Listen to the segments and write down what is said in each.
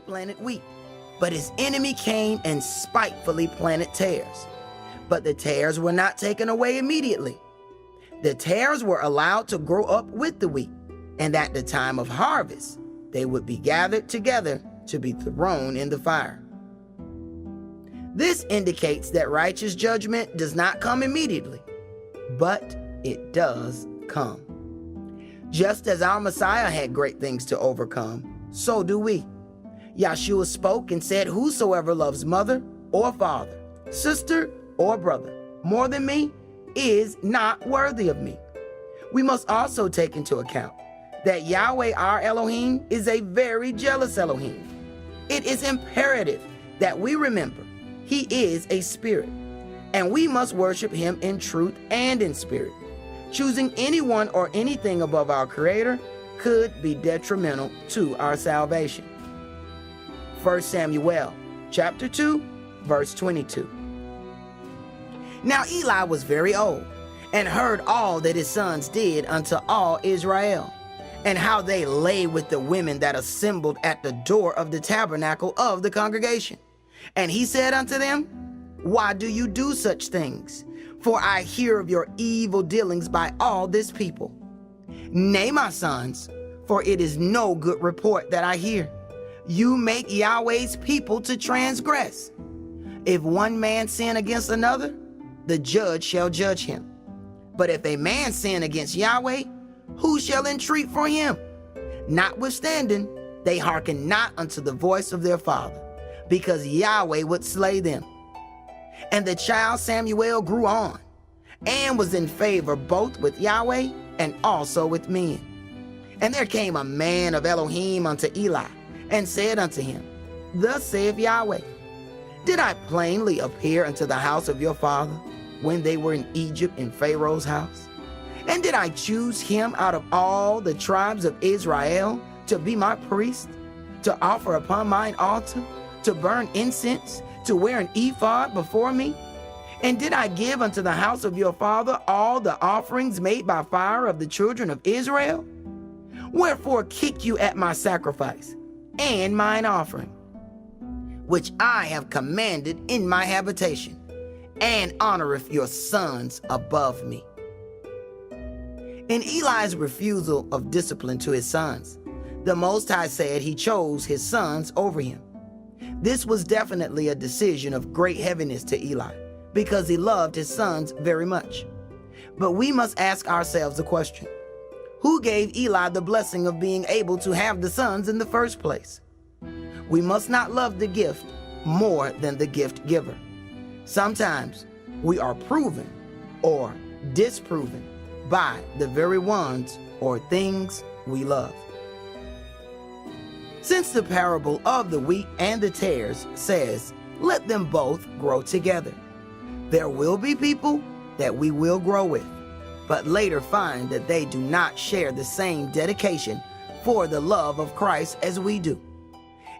planted wheat, but his enemy came and spitefully planted tares. But the tares were not taken away immediately. The tares were allowed to grow up with the wheat, and at the time of harvest, they would be gathered together to be thrown in the fire. This indicates that righteous judgment does not come immediately, but it does come. Just as our Messiah had great things to overcome, so do we. Yeshua spoke and said, "Whosoever loves mother or father, sister or brother more than me is not worthy of me." We must also take into account that Yahweh our Elohim is a very jealous Elohim. It is imperative that we remember he is a spirit, and we must worship him in truth and in spirit. Choosing anyone or anything above our Creator could be detrimental to our salvation. 1 Samuel chapter 2, verse 22. Now Eli was very old, and heard all that his sons did unto all Israel, and how they lay with the women that assembled at the door of the tabernacle of the congregation. And he said unto them, "Why do you do such things? For I hear of your evil dealings by all this people. Nay, my sons, for it is no good report that I hear. You make Yahweh's people to transgress. If one man sin against another, the judge shall judge him. But if a man sin against Yahweh, who shall entreat for him? Notwithstanding, they hearken not unto the voice of their father, because Yahweh would slay them." And the child Samuel grew on, and was in favor both with Yahweh and also with men. And there came a man of Elohim unto Eli, and said unto him, "Thus saith Yahweh, did I plainly appear unto the house of your father when they were in Egypt in Pharaoh's house? And did I choose him out of all the tribes of Israel to be my priest, to offer upon mine altar, to burn incense, to wear an ephod before me? And did I give unto the house of your father all the offerings made by fire of the children of Israel? Wherefore kick you at my sacrifice and mine offering, which I have commanded in my habitation, and honoreth your sons above me?" In Eli's refusal of discipline to his sons, the Most High said he chose his sons over him. This was definitely a decision of great heaviness to Eli, because he loved his sons very much. But we must ask ourselves the question: who gave Eli the blessing of being able to have the sons in the first place? We must not love the gift more than the gift giver. Sometimes we are proven or disproven by the very ones or things we love. Since the parable of the wheat and the tares says, "Let them both grow together," there will be people that we will grow with, but later find that they do not share the same dedication for the love of Christ as we do.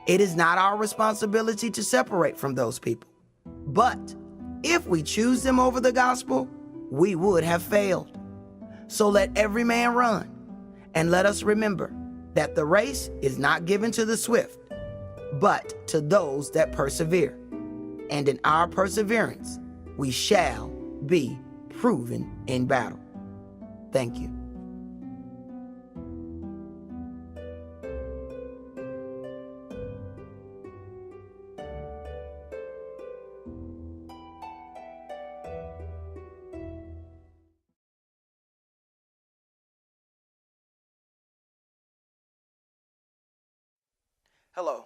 It is not our responsibility to separate from those people, but if we choose them over the gospel, we would have failed. So let every man run, and let us remember that the race is not given to the swift, but to those that persevere. And in our perseverance, we shall be proven in battle. Thank you. Hello,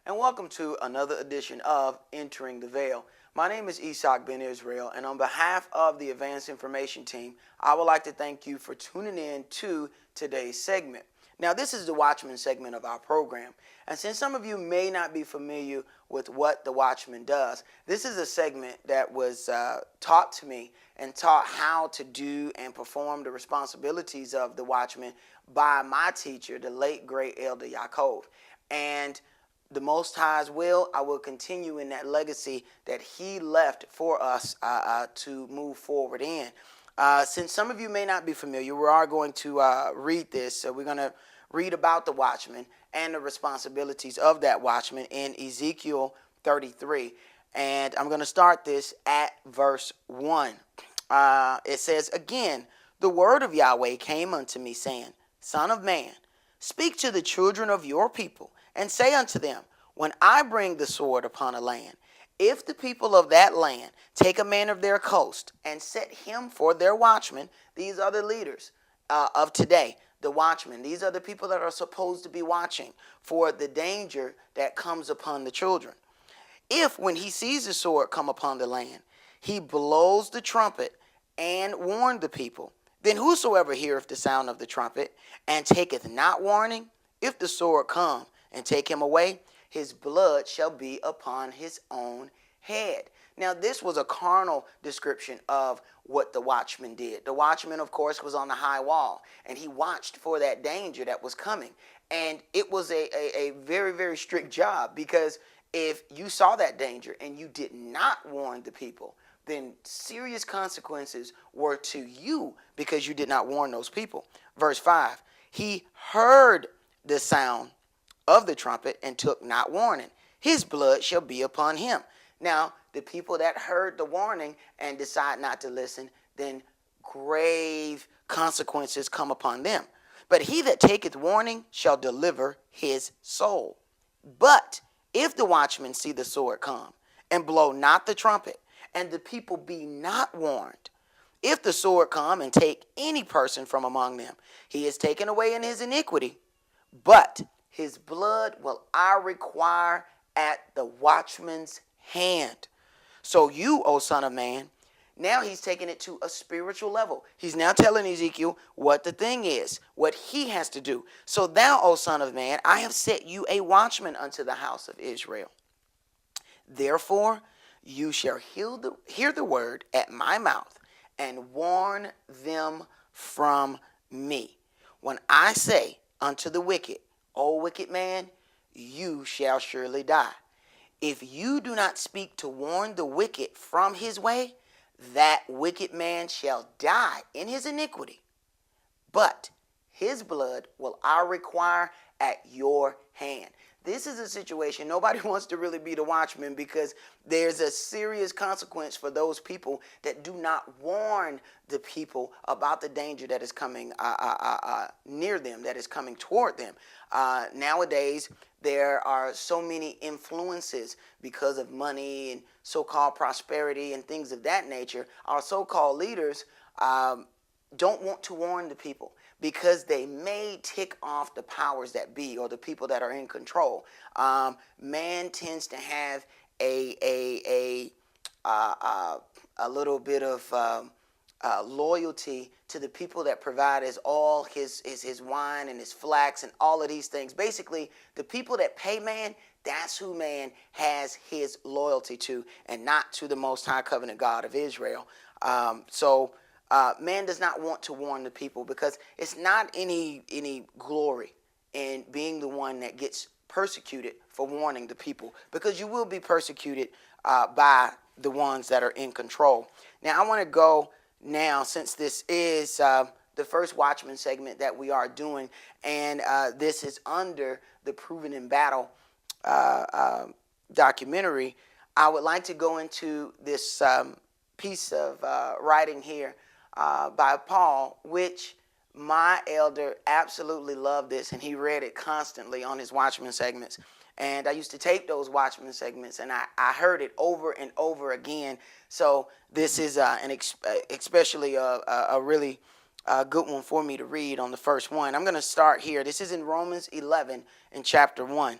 and welcome to another edition of Entering the Veil. My name is Ishaq Ben Israel, and on behalf of the Advanced Information Team, I would like to thank you for tuning in to today's segment. Now, this is the Watchman segment of our program, and since some of you may not be familiar with what the Watchman does, this is a segment that was taught to me and taught how to do and perform the responsibilities of the Watchman by my teacher, the late, great Elder Yaakov. And the Most High's will, I will continue in that legacy that he left for us to move forward in. Since some of you may not be familiar, we are going to read this. So we're going to read about the watchman and the responsibilities of that watchman in Ezekiel 33. And I'm going to start this at verse 1. It says, "Again, the word of Yahweh came unto me, saying, Son of man, speak to the children of your people, and say unto them, when I bring the sword upon a land, if the people of that land take a man of their coast and set him for their watchman," these are the leaders of today, the watchmen. These are the people that are supposed to be watching for the danger that comes upon the children. "If, when he sees the sword come upon the land, he blows the trumpet and warn the people, then whosoever heareth the sound of the trumpet and taketh not warning, if the sword come and take him away, his blood shall be upon his own head." Now, this was a carnal description of what the watchman did. The watchman, of course, was on the high wall, and he watched for that danger that was coming. And it was a very, very strict job, because if you saw that danger and you did not warn the people, then serious consequences were to you because you did not warn those people. Verse 5, "He heard the sound of the trumpet and took not warning. His blood shall be upon him." Now, the people that heard the warning and decide not to listen, then grave consequences come upon them. "But he that taketh warning shall deliver his soul. But if the watchman see the sword come, and blow not the trumpet, and the people be not warned, if the sword come and take any person from among them, he is taken away in his iniquity, but his blood will I require at the watchman's hand." So you, O son of man, now he's taking it to a spiritual level. He's now telling Ezekiel what the thing is, what he has to do. "So thou, O son of man, I have set you a watchman unto the house of Israel. Therefore you shall hear the word at my mouth, and warn them from me. When I say unto the wicked, O wicked man, you shall surely die. If you do not speak to warn the wicked from his way, that wicked man shall die in his iniquity, but his blood will I require at your hand." This is a situation nobody wants to really be the watchman, because there's a serious consequence for those people that do not warn the people about the danger that is coming near them, that is coming toward them. Nowadays, there are so many influences because of money and so-called prosperity and things of that nature. Our so-called leaders don't want to warn the people, because they may tick off the powers that be, or the people that are in control. Man tends to have a little bit of loyalty to the people that provide his oil, his wine, and his flax, and all of these things. Basically, the people that pay man, that's who man has his loyalty to, and not to the Most High Covenant God of Israel. Man does not want to warn the people, because it's not any glory in being the one that gets persecuted for warning the people, because you will be persecuted by the ones that are in control. Now, I want to go now, since this is the first Watchman segment that we are doing, and this is under the Proven in Battle documentary, I would like to go into this piece of writing here by Paul, which my elder absolutely loved this, and he read it constantly on his Watchman segments. And I used to tape those Watchman segments, and I heard it over and over again. So this is especially a really good one for me to read on the first one. I'm going to start here. This is in Romans 11 in chapter 1.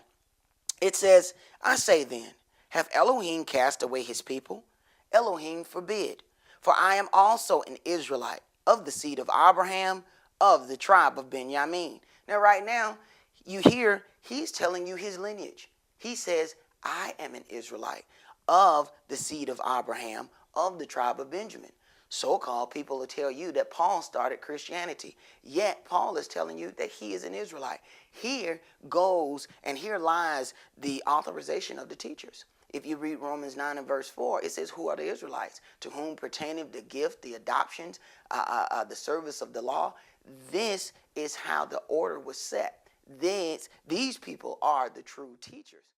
It says, "I say then, have Elohim cast away his people? Elohim forbid. For I am also an Israelite, of the seed of Abraham, of the tribe of Benjamin." Now, right now, you hear he's telling you his lineage. He says, I am an Israelite, of the seed of Abraham, of the tribe of Benjamin. So-called people will tell you that Paul started Christianity. Yet, Paul is telling you that he is an Israelite. Here lies the authorization of the teachers. If you read Romans 9 and verse 4, it says, "Who are the Israelites? To whom pertaineth the gift, the adoptions, the service of the law." This is how the order was set. these people are the true teachers.